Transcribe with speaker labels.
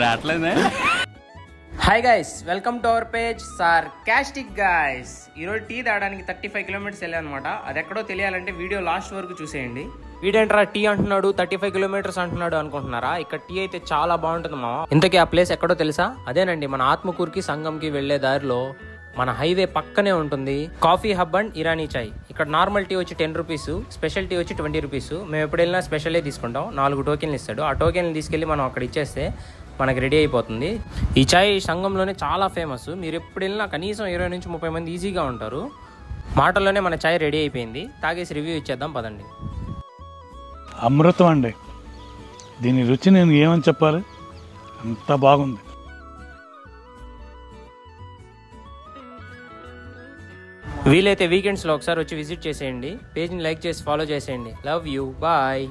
Speaker 1: రావట్లేదా?
Speaker 2: Hi guys, welcome to our page sarcastic guys. ఈరోజు tea తాగడానికి 35 కిలోమీటర్స్ వెళ్ళాను అనమాట. అది ఎక్కడో తెలియాలంటే వీడియో లాస్ట్ వరకు చూసేయండి. వీడేంట్రా టీ అంటున్నాడు, 35 కిలోమీటర్స్ అంటున్నాడు అనుకుంటున్నారా? ఇక్కడ టీ అయితే చాలా బాగుంటుంది మామ. ఇంతకీ ఆ ప్లేస్ ఎక్కడో తెలుసా? అదేనండి, మన ఆత్మకూరుకి సంగంకి వెళ్లే దారిలో మన హైవే పక్కనే ఉంటుంది కాఫీ హబ్ అండ్ ఇరానీ చాయ్. ఇక్కడ నార్మల్ టీ వచ్చి 10 రూపీస్, స్పెషల్ టీ వచ్చి 20 రూపీస్. మేము ఎప్పుడు వెళ్ళినా స్పెషలే తీసుకుంటాం. 4 టోకెన్లు ఇస్తాడు. ఆ టోకెన్లు తీసుకెళ్ళి మనం అక్కడ ఇచ్చేస్తే మనకి రెడీ అయిపోతుంది. ఈ చాయ్ సంఘంలోనే చాలా ఫేమస్. మీరు ఎప్పుడు వెళ్ళినా కనీసం 20 నుంచి 30 మంది ఈజీగా ఉంటారు. మాటల్లోనే మన చాయ్ రెడీ అయిపోయింది. తాగేసి రివ్యూ ఇచ్చేద్దాం పదండి.
Speaker 3: అమృతం అండి, దీని రుచి నేను ఏమని చెప్పాలి, అంత బాగుంది.
Speaker 2: వీలైతే వీకెండ్స్లో ఒకసారి వచ్చి విజిట్ చేసేయండి. పేజ్ని లైక్ చేసి ఫాలో చేసేయండి. Love you, bye.